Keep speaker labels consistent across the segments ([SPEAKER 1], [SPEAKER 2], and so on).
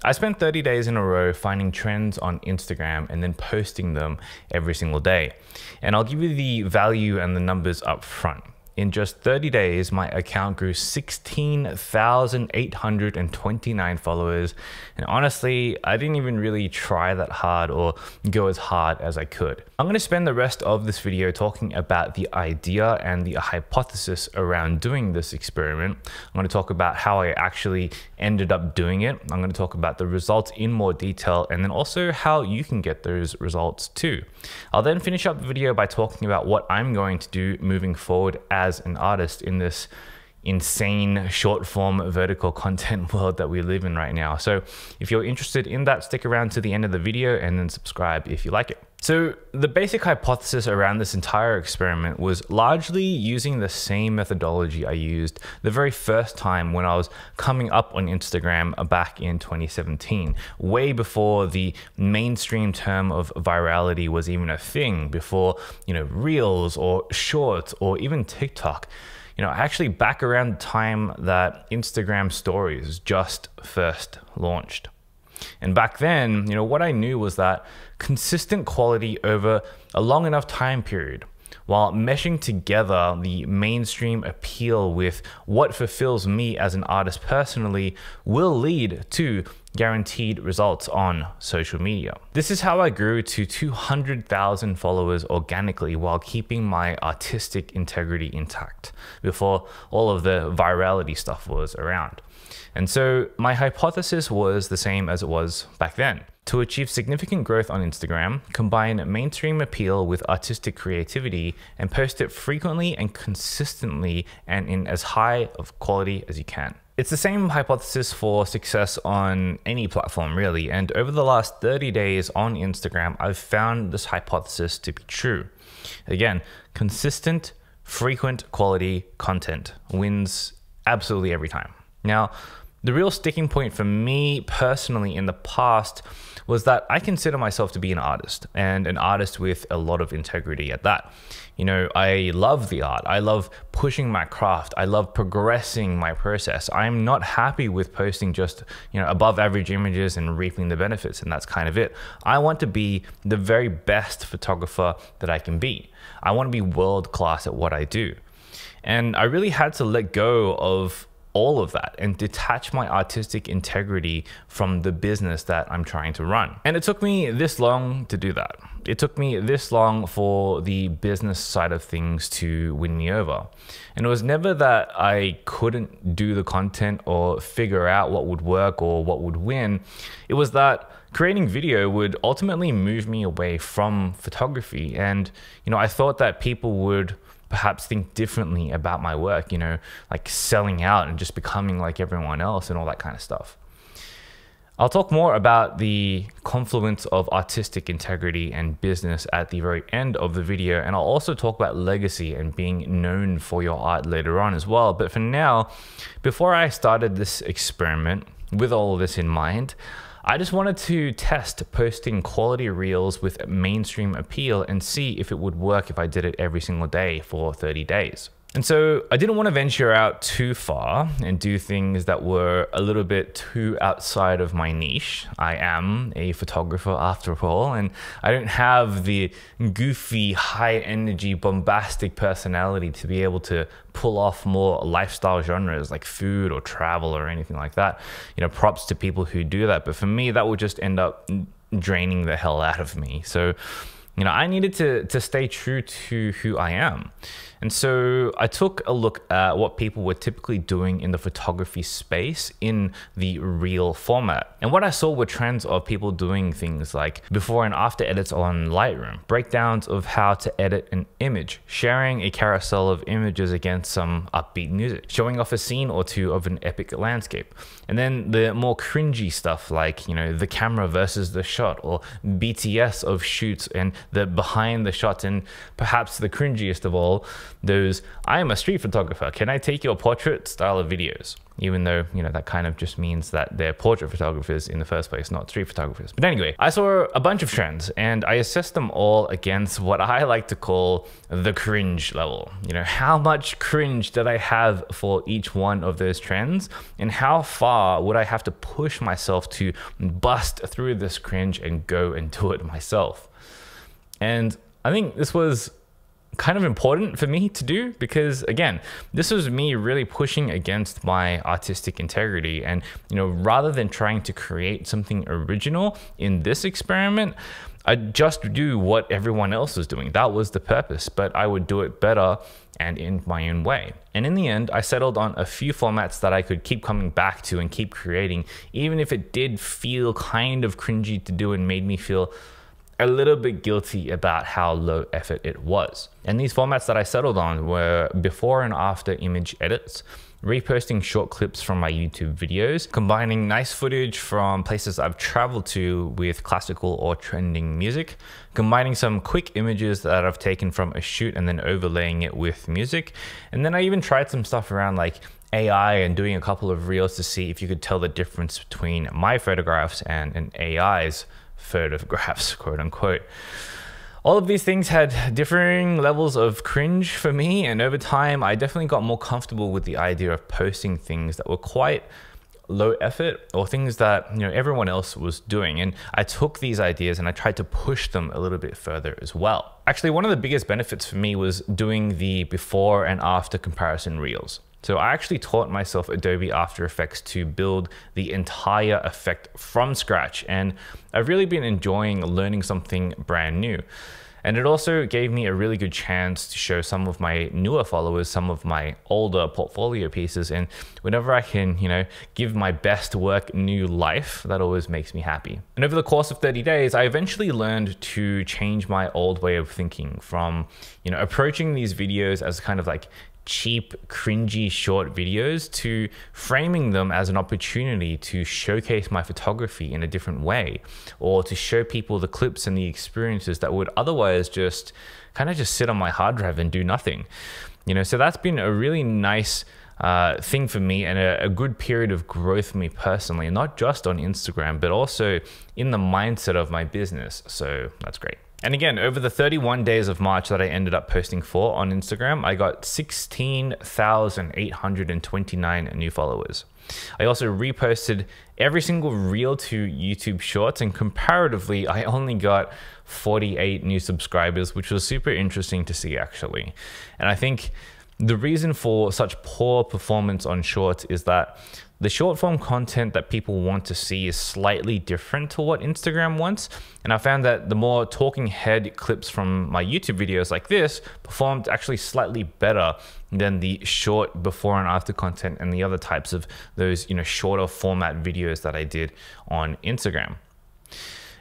[SPEAKER 1] I spent 30 days in a row finding trends on Instagram and then posting them every single day. And I'll give you the value and the numbers up front. In just 30 days, my account grew 16,829 followers. And honestly, I didn't even really try that hard or go as hard as I could. I'm going to spend the rest of this video talking about the idea and the hypothesis around doing this experiment. I'm going to talk about how I actually ended up doing it. I'm going to talk about the results in more detail and then also how you can get those results too. I'll then finish up the video by talking about what I'm going to do moving forward as an artist in this insane short form vertical content world that we live in right now. So if you're interested in that, stick around to the end of the video and then subscribe if you like it. So the basic hypothesis around this entire experiment was largely using the same methodology I used the very first time when I was coming up on Instagram back in 2017, way before the mainstream term of virality was even a thing, before, Reels or Shorts or even TikTok. Actually back around the time that Instagram stories just first launched. And back then, what I knew was that consistent quality over a long enough time period, while meshing together the mainstream appeal with what fulfills me as an artist personally, will lead to guaranteed results on social media. This is how I grew to 200,000 followers organically while keeping my artistic integrity intact before all of the virality stuff was around. And so my hypothesis was the same as it was back then. To achieve significant growth on Instagram, combine mainstream appeal with artistic creativity and post it frequently and consistently and in as high of quality as you can. It's the same hypothesis for success on any platform really, and over the last 30 days on Instagram, I've found this hypothesis to be true. Again, consistent, frequent quality content wins absolutely every time. Now, the real sticking point for me personally in the past was that I consider myself to be an artist, and an artist with a lot of integrity at that. I love the art. I love pushing my craft. I love progressing my process. I'm not happy with posting just, above average images and reaping the benefits, and that's kind of it. I want to be the very best photographer that I can be. I want to be world class at what I do. And I really had to let go of all of that and detach my artistic integrity from the business that I'm trying to run. And it took me this long to do that. It took me this long for the business side of things to win me over. And it was never that I couldn't do the content or figure out what would work or what would win. It was that creating video would ultimately move me away from photography. And, I thought that people would perhaps think differently about my work, like selling out and just becoming like everyone else and all that kind of stuff. I'll talk more about the confluence of artistic integrity and business at the very end of the video, and I'll also talk about legacy and being known for your art later on as well. But for now, before I started this experiment with all of this in mind, I just wanted to test posting quality reels with mainstream appeal and see if it would work if I did it every single day for 30 days. And so I didn't want to venture out too far and do things that were a little bit too outside of my niche. I am a photographer after all, and I don't have the goofy, high energy, bombastic personality to be able to pull off more lifestyle genres like food or travel or anything like that. Props to people who do that. But for me, that would just end up draining the hell out of me. So, I needed to stay true to who I am. And so I took a look at what people were typically doing in the photography space in the reel format. And what I saw were trends of people doing things like before and after edits on Lightroom, breakdowns of how to edit an image, sharing a carousel of images against some upbeat music, showing off a scene or two of an epic landscape. And then the more cringy stuff like, the camera versus the shot, or BTS of shoots and the behind the shots, and perhaps the cringiest of all, those I am a street photographer, can I take your portrait style of videos? Even though, you know, that kind of just means that they're portrait photographers in the first place, not street photographers. But anyway, I saw a bunch of trends and I assessed them all against what I like to call the cringe level. You know, how much cringe did I have for each one of those trends, and how far would I have to push myself to bust through this cringe and go and do it myself? And I think this was kind of important for me to do, because again, this was me really pushing against my artistic integrity. And, you know, rather than trying to create something original in this experiment, I'd just do what everyone else was doing. That was the purpose, but I would do it better and in my own way. And in the end, I settled on a few formats that I could keep coming back to and keep creating, even if it did feel kind of cringy to do and made me feel a little bit guilty about how low effort it was. And these formats that I settled on were before and after image edits, reposting short clips from my YouTube videos, combining nice footage from places I've traveled to with classical or trending music, combining some quick images that I've taken from a shoot and then overlaying it with music. And then I even tried some stuff around like AI and doing a couple of reels to see if you could tell the difference between my photographs and an AI's photographs, quote unquote. All of these things had differing levels of cringe for me, and over time I definitely got more comfortable with the idea of posting things that were quite low effort, or things that, you know, everyone else was doing. And I took these ideas and I tried to push them a little bit further as well. Actually, one of the biggest benefits for me was doing the before and after comparison reels. So I actually taught myself Adobe After Effects to build the entire effect from scratch. And I've really been enjoying learning something brand new. And it also gave me a really good chance to show some of my newer followers some of my older portfolio pieces. And whenever I can, you know, give my best work new life, that always makes me happy. And over the course of 30 days, I eventually learned to change my old way of thinking from, you know, approaching these videos as kind of like cheap, cringy short videos to framing them as an opportunity to showcase my photography in a different way, or to show people the clips and the experiences that would otherwise just kind of just sit on my hard drive and do nothing. You know, so that's been a really nice thing for me, and a good period of growth for me personally, not just on Instagram, but also in the mindset of my business. So that's great. And again, over the 31 days of March that I ended up posting for on Instagram, I got 16,829 new followers. I also reposted every single reel to YouTube Shorts, and comparatively, I only got 48 new subscribers, which was super interesting to see actually. And I think the reason for such poor performance on Shorts is that the short form content that people want to see is slightly different to what Instagram wants. And I found that the more talking head clips from my YouTube videos like this performed actually slightly better than the short before and after content and the other types of those, you know, shorter format videos that I did on Instagram.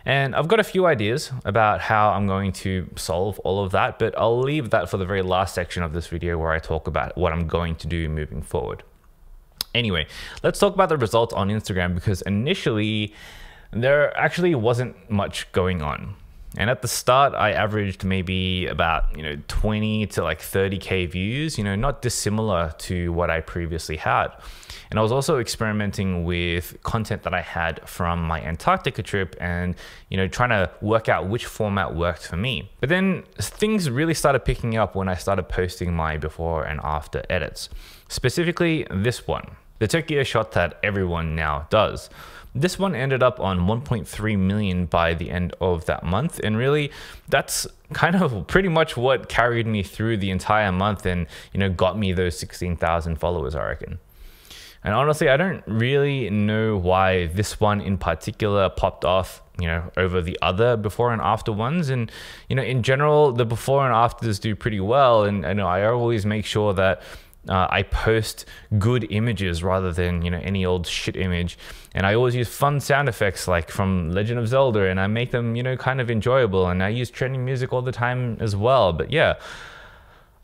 [SPEAKER 1] And I've got a few ideas about how I'm going to solve all of that, but I'll leave that for the very last section of this video where I talk about what I'm going to do moving forward. Anyway, let's talk about the results on Instagram, because initially there actually wasn't much going on. And at the start, I averaged maybe about, 20 to like 30K views, not dissimilar to what I previously had. And I was also experimenting with content that I had from my Antarctica trip and, trying to work out which format worked for me. But then things really started picking up when I started posting my before and after edits. Specifically this one, the Tokyo shot that everyone now does. This one ended up on 1.3 million by the end of that month. And really, that's kind of pretty much what carried me through the entire month and, got me those 16,000 followers, I reckon. And honestly, I don't really know why this one in particular popped off, over the other before and after ones. And, in general, the before and afters do pretty well. And I know I always make sure that I post good images rather than, any old shit image. And I always use fun sound effects like from Legend of Zelda, and I make them, kind of enjoyable. And I use trending music all the time as well. But yeah,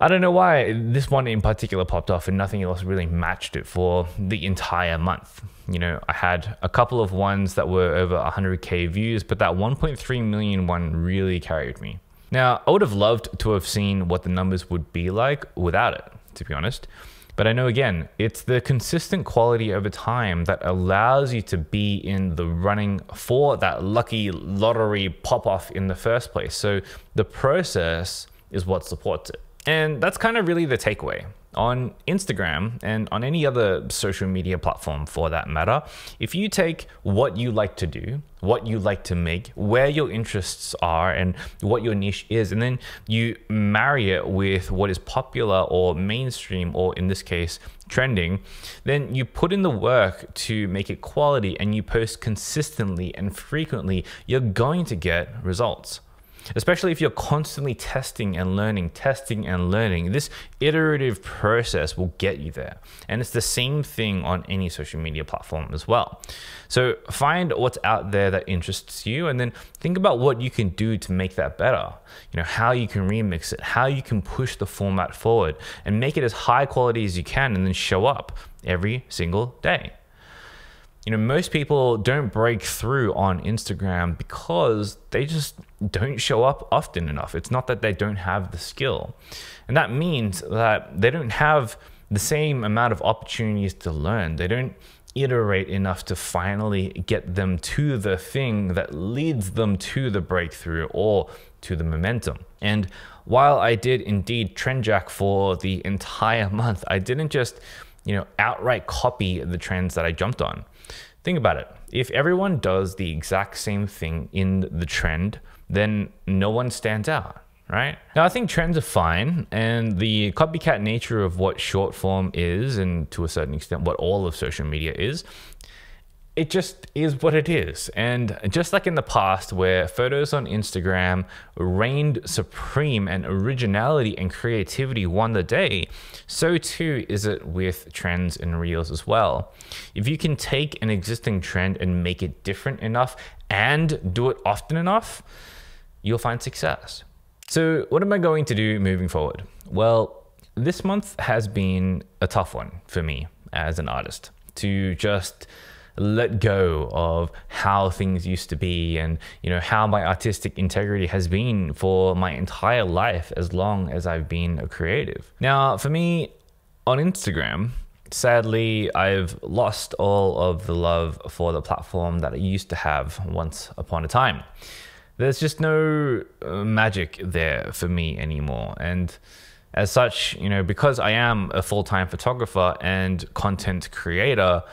[SPEAKER 1] I don't know why this one in particular popped off and nothing else really matched it for the entire month. I had a couple of ones that were over 100K views, but that 1.3 million one really carried me. Now, I would have loved to have seen what the numbers would be like without it, to be honest. But I know, again, it's the consistent quality over time that allows you to be in the running for that lucky lottery pop-off in the first place. So the process is what supports it. And that's kind of really the takeaway. On Instagram and on any other social media platform for that matter, if you take what you like to do, what you like to make, where your interests are and what your niche is, and then you marry it with what is popular or mainstream, or in this case, trending, then you put in the work to make it quality and you post consistently and frequently, you're going to get results. Especially if you're constantly testing and learning. This iterative process will get you there. And it's the same thing on any social media platform as well. So find what's out there that interests you and then think about what you can do to make that better. You know, how you can remix it, how you can push the format forward and make it as high quality as you can, and then show up every single day. You know, most people don't break through on Instagram because they just don't show up often enough. It's not that they don't have the skill. And that means that they don't have the same amount of opportunities to learn. They don't iterate enough to finally get them to the thing that leads them to the breakthrough or to the momentum. And while I did indeed trendjack for the entire month, I didn't just, outright copy the trends that I jumped on. Think about it. If everyone does the exact same thing in the trend, then no one stands out, right? Now, I think trends are fine, and the copycat nature of what short form is, and to a certain extent what all of social media is, it just is what it is. And just like in the past where photos on Instagram reigned supreme and originality and creativity won the day, so too is it with trends and reels as well. If you can take an existing trend and make it different enough and do it often enough, you'll find success. So what am I going to do moving forward? Well, this month has been a tough one for me as an artist to just let go of how things used to be and how my artistic integrity has been for my entire life as long as I've been a creative. Now, for me on Instagram, sadly, I've lost all of the love for the platform that I used to have once upon a time. There's just no magic there for me anymore. And as such, because I am a full-time photographer and content creator,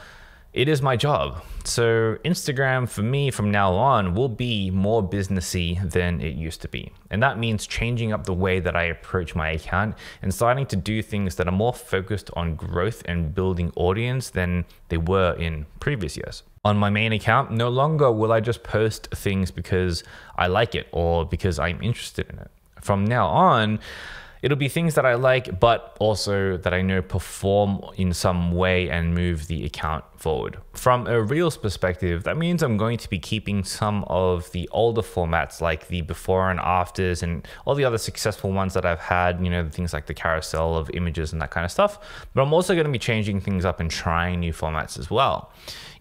[SPEAKER 1] it is my job. So Instagram for me from now on will be more businessy than it used to be. And that means changing up the way that I approach my account and starting to do things that are more focused on growth and building audience than they were in previous years. On my main account, no longer will I just post things because I like it or because I'm interested in it. From now on, it'll be things that I like, but also that I know perform in some way and move the account forward. From a Reels perspective, that means I'm going to be keeping some of the older formats like the before and afters and all the other successful ones that I've had, things like the carousel of images and that kind of stuff. But I'm also going to be changing things up and trying new formats as well.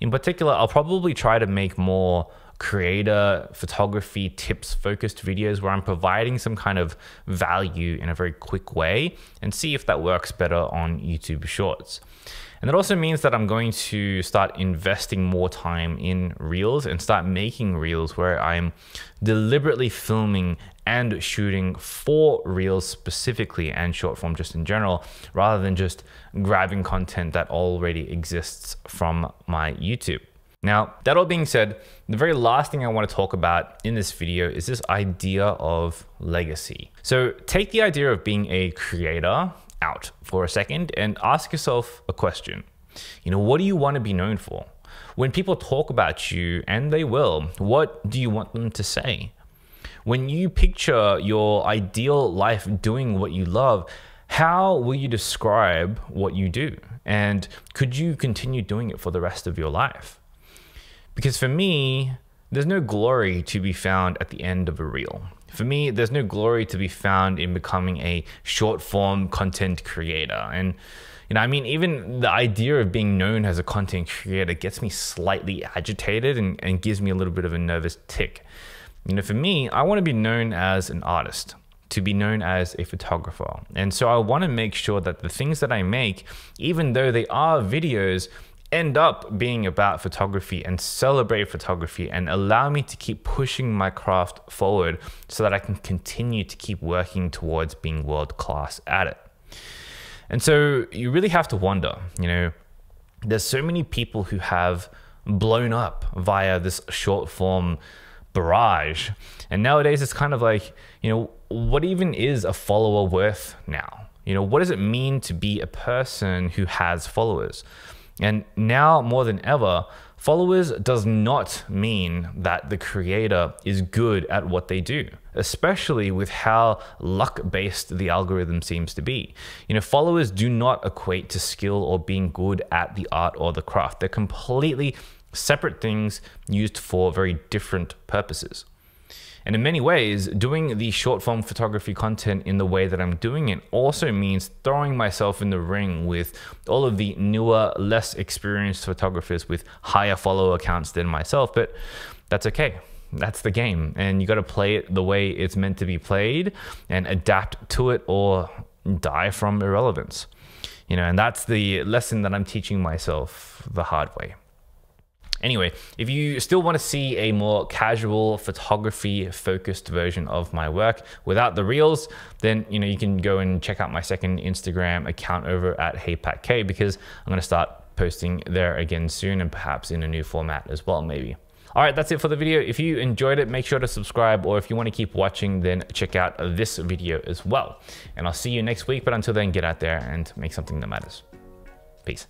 [SPEAKER 1] In particular, I'll probably try to make more creator photography tips focused videos where I'm providing some kind of value in a very quick way and see if that works better on YouTube Shorts. And that also means that I'm going to start investing more time in Reels and start making Reels where I'm deliberately filming and shooting for Reels specifically and short form just in general, rather than just grabbing content that already exists from my YouTube. Now, that all being said, the very last thing I want to talk about in this video is this idea of legacy. So take the idea of being a creator out for a second and ask yourself a question. What do you want to be known for? When people talk about you, and they will, what do you want them to say? When you picture your ideal life doing what you love, how will you describe what you do? And could you continue doing it for the rest of your life? Because for me, there's no glory to be found at the end of a reel. For me, there's no glory to be found in becoming a short form content creator. And, even the idea of being known as a content creator gets me slightly agitated and gives me a little bit of a nervous tick. You know, for me, I want to be known as an artist, to be known as a photographer. And so I want to make sure that the things that I make, even though they are videos, end up being about photography and celebrate photography and allow me to keep pushing my craft forward so that I can continue to keep working towards being world class at it. And so you really have to wonder, you know, there's so many people who have blown up via this short form barrage. And nowadays it's kind of like, you know, what even is a follower worth now? You know, what does it mean to be a person who has followers? And now more than ever, followers does not mean that the creator is good at what they do, especially with how luck-based the algorithm seems to be. You know, followers do not equate to skill or being good at the art or the craft. They're completely separate things used for very different purposes. And in many ways, doing the short form photography content in the way that I'm doing it also means throwing myself in the ring with all of the newer, less experienced photographers with higher follower accounts than myself, but that's okay. That's the game. And you got to play it the way it's meant to be played and adapt to it or die from irrelevance. You know, and that's the lesson that I'm teaching myself the hard way. Anyway, if you still want to see a more casual photography focused version of my work without the reels, then you know you can go and check out my second Instagram account over at HeyPatK, because I'm going to start posting there again soon, and perhaps in a new format as well, maybe. All right, that's it for the video. If you enjoyed it, make sure to subscribe, or if you want to keep watching, then check out this video as well. And I'll see you next week, but until then, get out there and make something that matters. Peace.